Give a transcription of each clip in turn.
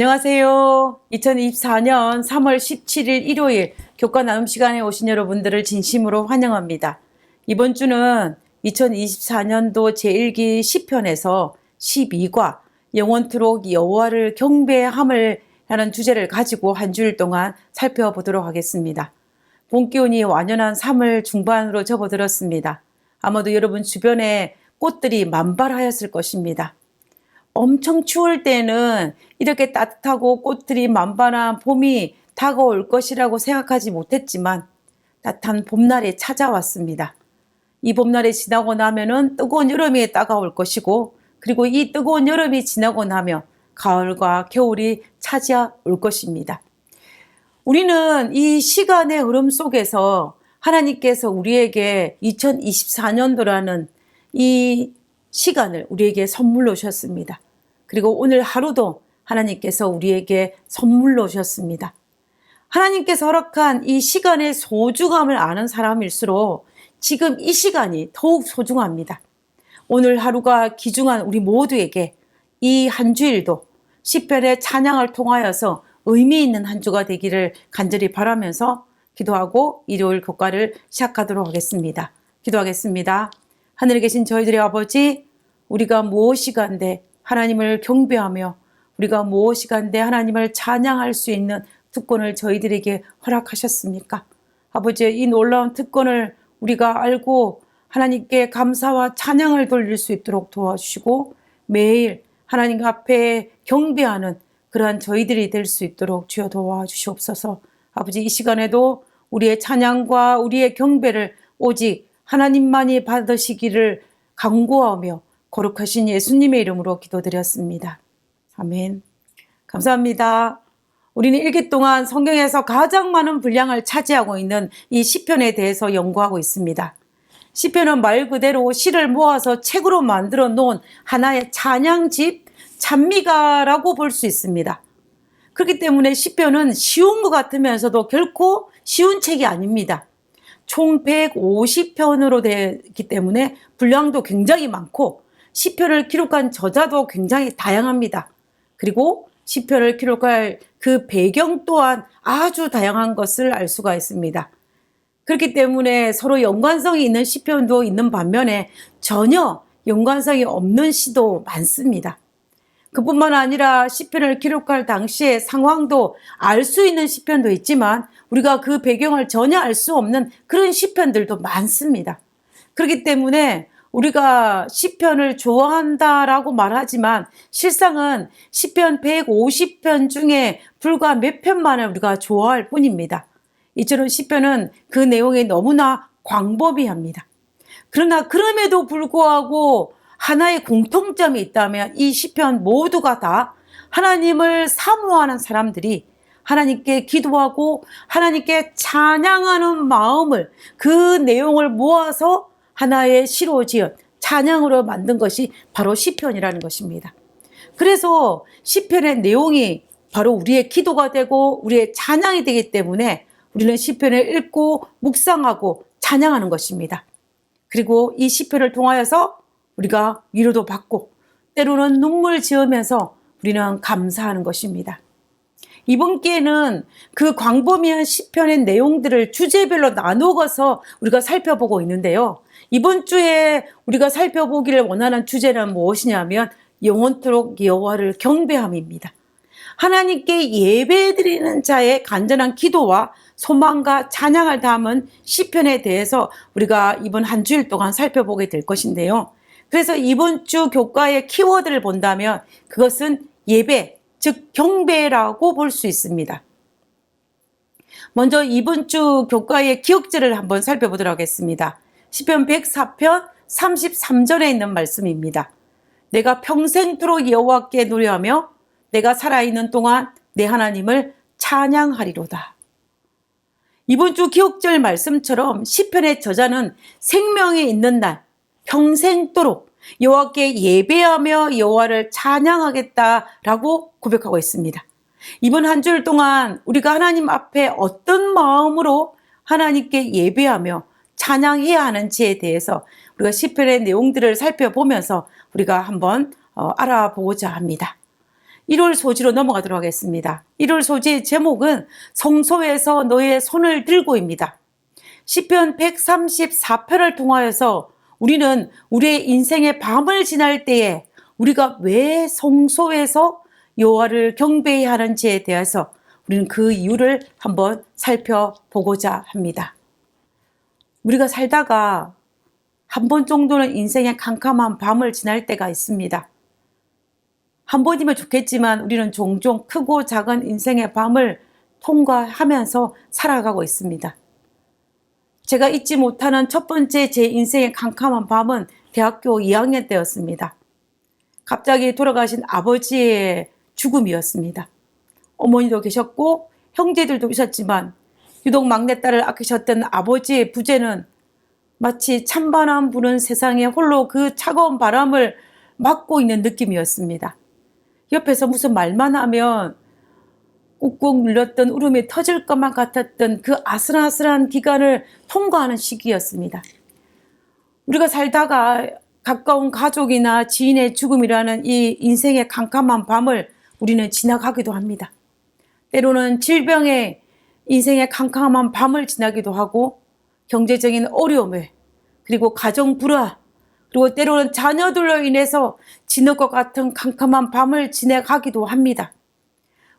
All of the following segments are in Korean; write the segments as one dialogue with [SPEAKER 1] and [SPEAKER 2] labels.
[SPEAKER 1] 안녕하세요. 2024년 3월 17일 일요일 교과 나눔 시간에 오신 여러분들을 진심으로 환영합니다. 이번 주는 2024년도 제1기 시편에서 12과 영원토록 여호와를 경배함을 하는 주제를 가지고 한 주일 동안 살펴보도록 하겠습니다. 봄 기온이 완연한 3월 중반으로 접어들었습니다. 아마도 여러분 주변에 꽃들이 만발하였을 것입니다. 엄청 추울 때는 이렇게 따뜻하고 꽃들이 만발한 봄이 다가올 것이라고 생각하지 못했지만 따뜻한 봄날이 찾아왔습니다. 이 봄날이 지나고 나면은 뜨거운 여름이 다가올 것이고, 그리고 이 뜨거운 여름이 지나고 나면 가을과 겨울이 찾아올 것입니다. 우리는 이 시간의 흐름 속에서 하나님께서 우리에게 2024년도라는 이 시간을 우리에게 선물로 주셨습니다. 그리고 오늘 하루도 하나님께서 우리에게 선물로 주셨습니다. 하나님께서 허락한 이 시간의 소중함을 아는 사람일수록 지금 이 시간이 더욱 소중합니다. 오늘 하루가 귀중한 우리 모두에게 이 한 주일도 시편의 찬양을 통하여서 의미 있는 한 주가 되기를 간절히 바라면서 기도하고 일요일 교과를 시작하도록 하겠습니다. 기도하겠습니다. 하늘에 계신 저희들의 아버지, 우리가 무엇이 간데 하나님을 경배하며 우리가 무엇이 간데 하나님을 찬양할 수 있는 특권을 저희들에게 허락하셨습니까? 아버지, 이 놀라운 특권을 우리가 알고 하나님께 감사와 찬양을 돌릴 수 있도록 도와주시고 매일 하나님 앞에 경배하는 그러한 저희들이 될 수 있도록 주여 도와주시옵소서. 아버지, 이 시간에도 우리의 찬양과 우리의 경배를 오직 하나님만이 받으시기를 간구하며 거룩하신 예수님의 이름으로 기도드렸습니다. 아멘. 감사합니다. 우리는 일기 동안 성경에서 가장 많은 분량을 차지하고 있는 이 시편에 대해서 연구하고 있습니다. 시편은 말 그대로 시를 모아서 책으로 만들어 놓은 하나의 찬양집, 찬미가라고 볼 수 있습니다. 그렇기 때문에 시편은 쉬운 것 같으면서도 결코 쉬운 책이 아닙니다. 총 150편으로 되기 때문에 분량도 굉장히 많고 시편을 기록한 저자도 굉장히 다양합니다. 그리고 시편을 기록할 그 배경 또한 아주 다양한 것을 알 수가 있습니다. 그렇기 때문에 서로 연관성이 있는 시편도 있는 반면에 전혀 연관성이 없는 시도 많습니다. 그뿐만 아니라 시편을 기록할 당시의 상황도 알 수 있는 시편도 있지만 우리가 그 배경을 전혀 알 수 없는 그런 시편들도 많습니다. 그렇기 때문에 우리가 시편을 좋아한다라고 말하지만 실상은 시편 150편 중에 불과 몇 편만을 우리가 좋아할 뿐입니다. 이처럼 시편은 그 내용이 너무나 광범위합니다. 그러나 그럼에도 불구하고 하나의 공통점이 있다면 이 시편 모두가 다 하나님을 사모하는 사람들이 하나님께 기도하고 하나님께 찬양하는 마음을, 그 내용을 모아서 하나의 시로 지은 찬양으로 만든 것이 바로 시편이라는 것입니다. 그래서 시편의 내용이 바로 우리의 기도가 되고 우리의 찬양이 되기 때문에 우리는 시편을 읽고 묵상하고 찬양하는 것입니다. 그리고 이 시편을 통하여서 우리가 위로도 받고 때로는 눈물 지으면서 우리는 감사하는 것입니다. 이번 기회는 그 광범위한 시편의 내용들을 주제별로 나누어서 우리가 살펴보고 있는데요. 이번 주에 우리가 살펴보기를 원하는 주제는 무엇이냐면 영원토록 여호와를 경배함입니다. 하나님께 예배드리는 자의 간절한 기도와 소망과 찬양을 담은 시편에 대해서 우리가 이번 한 주일 동안 살펴보게 될 것인데요. 그래서 이번 주 교과의 키워드를 본다면 그것은 예배, 즉 경배라고 볼 수 있습니다. 먼저 이번 주 교과의 기억절을 한번 살펴보도록 하겠습니다. 시편 104편 33절에 있는 말씀입니다. 내가 평생토록 여호와께 노래하며 내가 살아있는 동안 내 하나님을 찬양하리로다. 이번 주 기억절 말씀처럼 시편의 저자는 생명이 있는 날 평생토록 여호와께 예배하며 여호와를 찬양하겠다라고 고백하고 있습니다. 이번 한 주일 동안 우리가 하나님 앞에 어떤 마음으로 하나님께 예배하며 찬양해야 하는지에 대해서 우리가 시편의 내용들을 살펴보면서 우리가 한번 알아보고자 합니다. 1월 소지로 넘어가도록 하겠습니다. 1월 소지의 제목은 성소에서 너의 손을 들고입니다. 시편 134편을 통하여서 우리는 우리의 인생의 밤을 지날 때에 우리가 왜 성소에서 여호와를 경배해야 하는지에 대해서 우리는 그 이유를 한번 살펴보고자 합니다. 우리가 살다가 한 번 정도는 인생의 캄캄한 밤을 지날 때가 있습니다. 한 번이면 좋겠지만 우리는 종종 크고 작은 인생의 밤을 통과하면서 살아가고 있습니다. 제가 잊지 못하는 첫 번째 제 인생의 캄캄한 밤은 대학교 2학년 때였습니다. 갑자기 돌아가신 아버지의 죽음이었습니다. 어머니도 계셨고 형제들도 있었지만 유독 막내딸을 아끼셨던 아버지의 부재는 마치 찬바람 부는 세상에 홀로 그 차가운 바람을 맞고 있는 느낌이었습니다. 옆에서 무슨 말만 하면 꾹꾹 눌렸던 울음이 터질 것만 같았던 그 아슬아슬한 기간을 통과하는 시기였습니다. 우리가 살다가 가까운 가족이나 지인의 죽음이라는 이 인생의 캄캄한 밤을 우리는 지나가기도 합니다. 때로는 질병에 인생의 캄캄한 밤을 지나기도 하고 경제적인 어려움에 그리고 가정 불화 그리고 때로는 자녀들로 인해서 지낼 것 같은 캄캄한 밤을 지내가기도 합니다.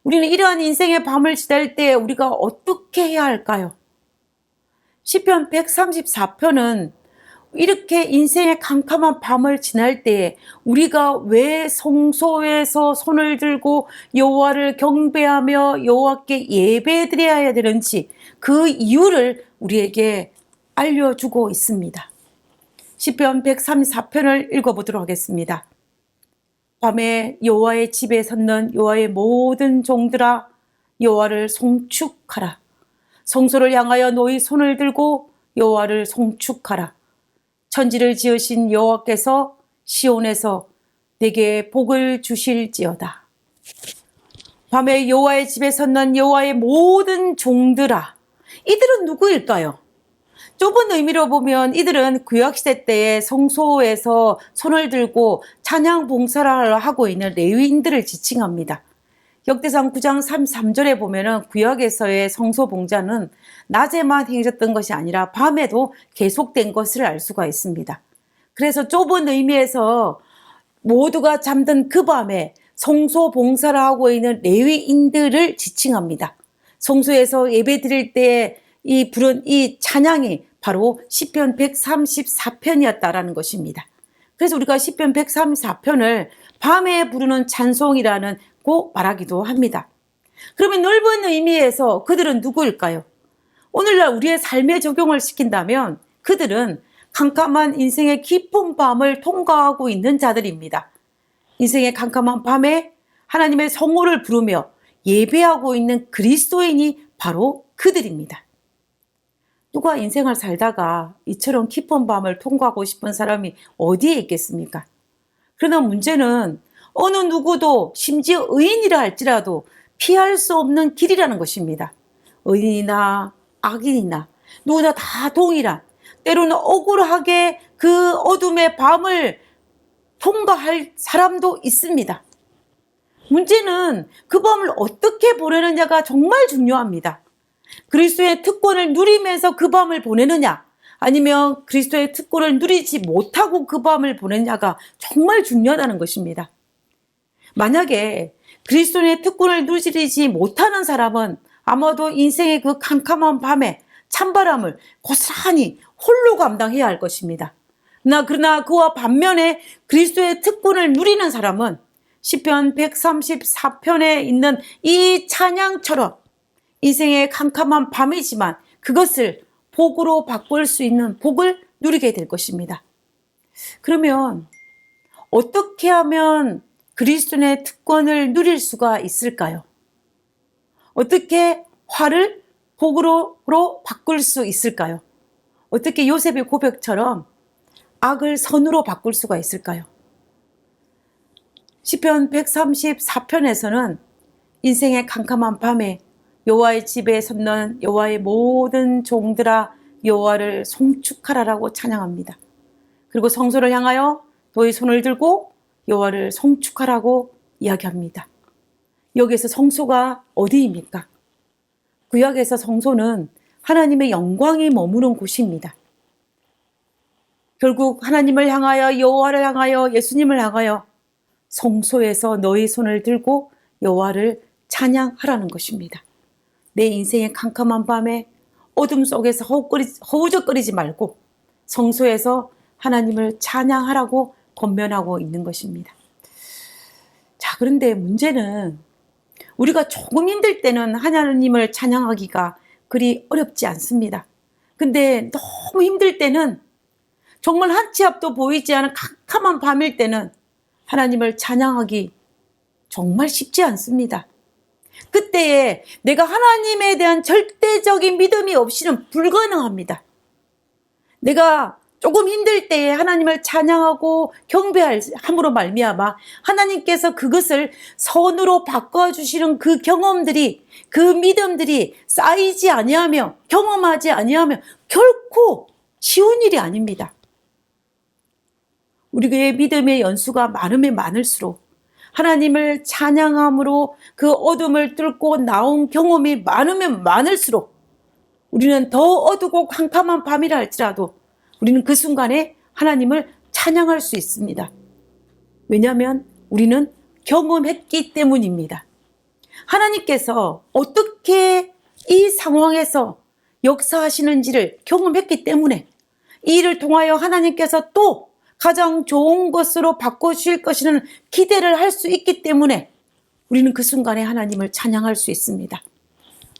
[SPEAKER 1] 우리는 이러한 인생의 밤을 지날 때 우리가 어떻게 해야 할까요? 시편 134편은 이렇게 인생의 캄캄한 밤을 지날 때에 우리가 왜 성소에서 손을 들고 여호와를 경배하며 여호와께 예배드려야 되는지 그 이유를 우리에게 알려주고 있습니다. 시편 134편을 읽어보도록 하겠습니다. 밤에 여호와의 집에 섰는 여호와의 모든 종들아 여호와를 송축하라. 성소를 향하여 너희 손을 들고 여호와를 송축하라. 천지를 지으신 여호와께서 시온에서 내게 복을 주실지어다. 밤에 여호와의 집에 섰는 여호와의 모든 종들아. 이들은 누구일까요? 좁은 의미로 보면 이들은 구약시대 때에 성소에서 손을 들고 찬양 봉사를 하고 있는 레위인들을 지칭합니다. 역대상 9장 33절에 보면은 구약에서의 성소 봉사는 낮에만 행해졌던 것이 아니라 밤에도 계속된 것을 알 수가 있습니다. 그래서 좁은 의미에서 모두가 잠든 그 밤에 성소 봉사를 하고 있는 레위인들을 지칭합니다. 성소에서 예배 드릴 때 이 부른 이 찬양이 바로 시편 134편이었다라는 것입니다. 그래서 우리가 시편 134편을 밤에 부르는 찬송이라는 고 말하기도 합니다. 그러면 넓은 의미에서 그들은 누구일까요? 오늘날 우리의 삶에 적용을 시킨다면 그들은 캄캄한 인생의 깊은 밤을 통과하고 있는 자들입니다. 인생의 캄캄한 밤에 하나님의 성호를 부르며 예배하고 있는 그리스도인이 바로 그들입니다. 누가 인생을 살다가 이처럼 깊은 밤을 통과하고 싶은 사람이 어디에 있겠습니까? 그러나 문제는 어느 누구도 심지어 의인이라 할지라도 피할 수 없는 길이라는 것입니다. 의인이나 악인이나 누구나 다 동일한 때로는 억울하게 그 어둠의 밤을 통과할 사람도 있습니다. 문제는 그 밤을 어떻게 보내느냐가 정말 중요합니다. 그리스도의 특권을 누리면서 그 밤을 보내느냐 아니면 그리스도의 특권을 누리지 못하고 그 밤을 보내냐가 정말 중요하다는 것입니다. 만약에 그리스도의 특권을 누리지 못하는 사람은 아마도 인생의 그 캄캄한 밤에 찬바람을 고스란히 홀로 감당해야 할 것입니다. 그러나 그와 반면에 그리스도의 특권을 누리는 사람은 시편 134편에 있는 이 찬양처럼 인생의 캄캄한 밤이지만 그것을 복으로 바꿀 수 있는 복을 누리게 될 것입니다. 그러면 어떻게 하면 그리스도의 특권을 누릴 수가 있을까요? 어떻게 화를 복으로 바꿀 수 있을까요? 어떻게 요셉의 고백처럼 악을 선으로 바꿀 수가 있을까요? 시편 134편에서는 인생의 캄캄한 밤에 여호와의 집에 섰는 여호와의 모든 종들아 여호와를 송축하라라고 찬양합니다. 그리고 성소를 향하여 너희 손을 들고 여호와를 송축하라고 이야기합니다. 여기에서 성소가 어디입니까? 구약에서 성소는 하나님의 영광이 머무는 곳입니다. 결국 하나님을 향하여, 여호와를 향하여, 예수님을 향하여 성소에서 너희 손을 들고 여호와를 찬양하라는 것입니다. 내 인생의 캄캄한 밤에 어둠 속에서 허우적거리지 말고 성소에서 하나님을 찬양하라고 권면하고 있는 것입니다. 자, 그런데 문제는 우리가 조금 힘들 때는 하나님을 찬양하기가 그리 어렵지 않습니다. 근데 너무 힘들 때는, 정말 한 치 앞도 보이지 않은 캄캄한 밤일 때는 하나님을 찬양하기 정말 쉽지 않습니다. 그때에 내가 하나님에 대한 절대적인 믿음이 없이는 불가능합니다. 내가 조금 힘들 때에 하나님을 찬양하고 경배함으로 말미암아 하나님께서 그것을 선으로 바꿔주시는 그 경험들이, 그 믿음들이 쌓이지 아니하며, 경험하지 아니하며 결코 쉬운 일이 아닙니다. 우리의 믿음의 연수가 많으면 많을수록, 하나님을 찬양함으로 그 어둠을 뚫고 나온 경험이 많으면 많을수록, 우리는 더 어두고 캄캄한 밤이라 할지라도 우리는 그 순간에 하나님을 찬양할 수 있습니다. 왜냐하면 우리는 경험했기 때문입니다. 하나님께서 어떻게 이 상황에서 역사하시는지를 경험했기 때문에, 이 일을 통하여 하나님께서 또 가장 좋은 것으로 바꿔주실 것이라는 기대를 할 수 있기 때문에 우리는 그 순간에 하나님을 찬양할 수 있습니다.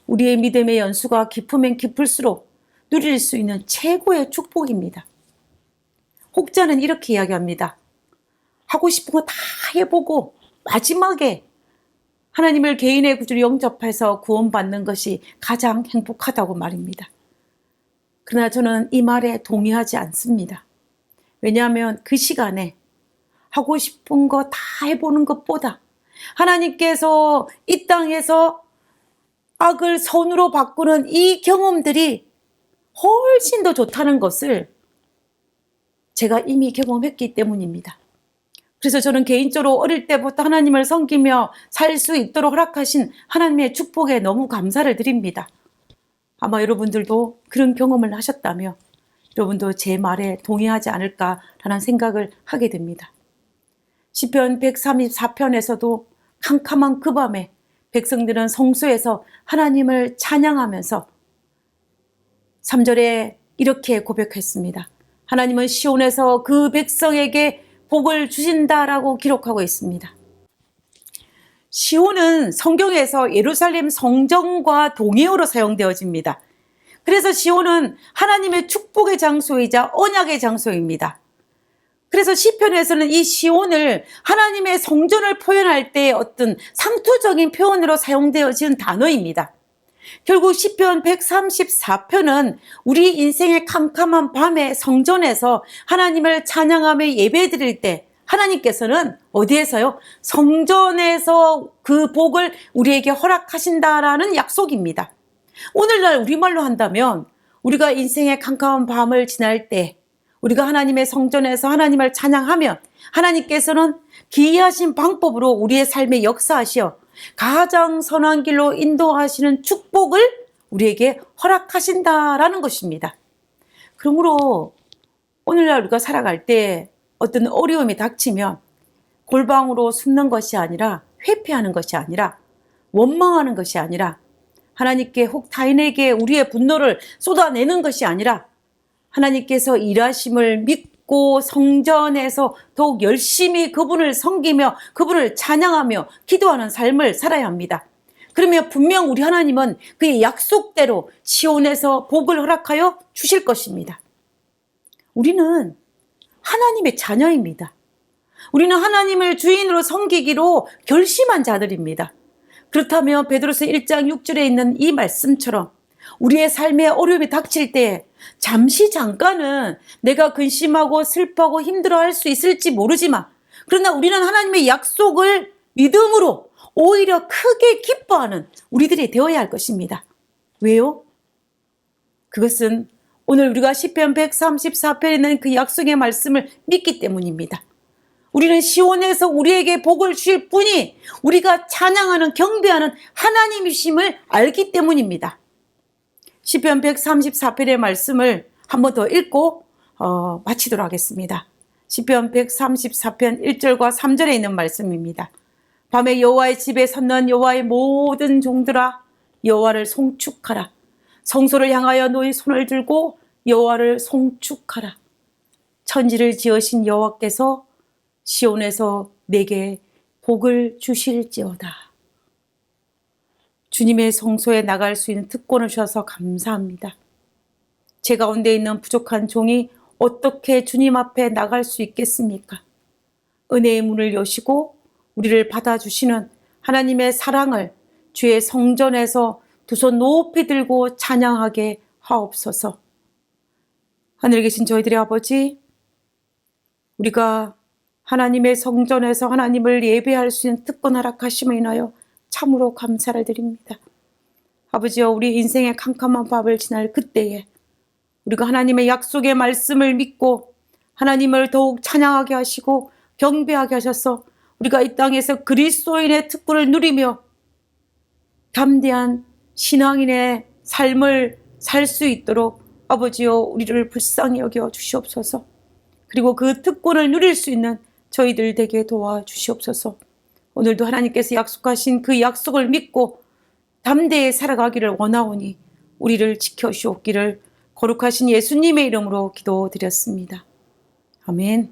[SPEAKER 1] 우리의 믿음의 연수가 깊으면 깊을수록 누릴 수 있는 최고의 축복입니다. 혹자는 이렇게 이야기합니다. 하고 싶은 거 다 해보고 마지막에 하나님을 개인의 구주로 영접해서 구원받는 것이 가장 행복하다고 말입니다. 그러나 저는 이 말에 동의하지 않습니다. 왜냐하면 그 시간에 하고 싶은 거 다 해보는 것보다 하나님께서 이 땅에서 악을 선으로 바꾸는 이 경험들이 훨씬 더 좋다는 것을 제가 이미 경험했기 때문입니다. 그래서 저는 개인적으로 어릴 때부터 하나님을 섬기며 살 수 있도록 허락하신 하나님의 축복에 너무 감사를 드립니다. 아마 여러분들도 그런 경험을 하셨다며 여러분도 제 말에 동의하지 않을까라는 생각을 하게 됩니다. 시편 134편에서도 캄캄한 그 밤에 백성들은 성소에서 하나님을 찬양하면서 3절에 이렇게 고백했습니다. 하나님은 시온에서 그 백성에게 복을 주신다라고 기록하고 있습니다. 시온은 성경에서 예루살렘 성전과 동의어로 사용되어집니다. 그래서 시온은 하나님의 축복의 장소이자 언약의 장소입니다. 그래서 시편에서는 이 시온을 하나님의 성전을 표현할 때 어떤 상투적인 표현으로 사용되어지는 단어입니다. 결국 시편 134편은 우리 인생의 캄캄한 밤에 성전에서 하나님을 찬양하며 예배드릴 때 하나님께서는 어디에서요? 성전에서 그 복을 우리에게 허락하신다라는 약속입니다. 오늘날 우리말로 한다면 우리가 인생의 캄캄한 밤을 지날 때 우리가 하나님의 성전에서 하나님을 찬양하면 하나님께서는 기이하신 방법으로 우리의 삶에 역사하시어 가장 선한 길로 인도하시는 축복을 우리에게 허락하신다라는 것입니다. 그러므로 오늘날 우리가 살아갈 때 어떤 어려움이 닥치면 골방으로 숨는 것이 아니라, 회피하는 것이 아니라, 원망하는 것이 아니라, 하나님께 혹 타인에게 우리의 분노를 쏟아내는 것이 아니라 하나님께서 일하심을 믿고 성전에서 더욱 열심히 그분을 섬기며 그분을 찬양하며 기도하는 삶을 살아야 합니다. 그러면 분명 우리 하나님은 그의 약속대로 시온에서 복을 허락하여 주실 것입니다. 우리는 하나님의 자녀입니다. 우리는 하나님을 주인으로 섬기기로 결심한 자들입니다. 그렇다면 베드로서 1장 6절에 있는 이 말씀처럼 우리의 삶에 어려움이 닥칠 때 잠깐은 내가 근심하고 슬퍼하고 힘들어할 수 있을지 모르지만, 그러나 우리는 하나님의 약속을 믿음으로 오히려 크게 기뻐하는 우리들이 되어야 할 것입니다. 왜요? 그것은 오늘 우리가 시편 134편에 있는 그 약속의 말씀을 믿기 때문입니다. 우리는 시온에서 우리에게 복을 주실 분이 우리가 찬양하는 경배하는 하나님이심을 알기 때문입니다. 시편 134편의 말씀을 한 번 더 읽고 마치도록 하겠습니다. 시편 134편 1절과 3절에 있는 말씀입니다. 밤에 여호와의 집에 섰는 여호와의 모든 종들아 여호와를 송축하라. 성소를 향하여 너희 손을 들고 여호와를 송축하라. 천지를 지으신 여호와께서 시온에서 내게 복을 주실지어다. 주님의 성소에 나갈 수 있는 특권을 주셔서 감사합니다. 제 가운데 있는 부족한 종이 어떻게 주님 앞에 나갈 수 있겠습니까? 은혜의 문을 여시고 우리를 받아주시는 하나님의 사랑을 주의 성전에서 두 손 높이 들고 찬양하게 하옵소서. 하늘에 계신 저희들의 아버지, 우리가 하나님의 성전에서 하나님을 예배할 수 있는 특권 허락하심을 인하여 참으로 감사를 드립니다. 아버지여, 우리 인생의 캄캄한 밤을 지날 그때에 우리가 하나님의 약속의 말씀을 믿고 하나님을 더욱 찬양하게 하시고 경배하게 하셔서 우리가 이 땅에서 그리스도인의 특권을 누리며 담대한 신앙인의 삶을 살 수 있도록 아버지여 우리를 불쌍히 여겨 주시옵소서. 그리고 그 특권을 누릴 수 있는 저희들 되게 도와주시옵소서. 오늘도 하나님께서 약속하신 그 약속을 믿고 담대히 살아가기를 원하오니 우리를 지켜주옵기를 거룩하신 예수님의 이름으로 기도드렸습니다. 아멘.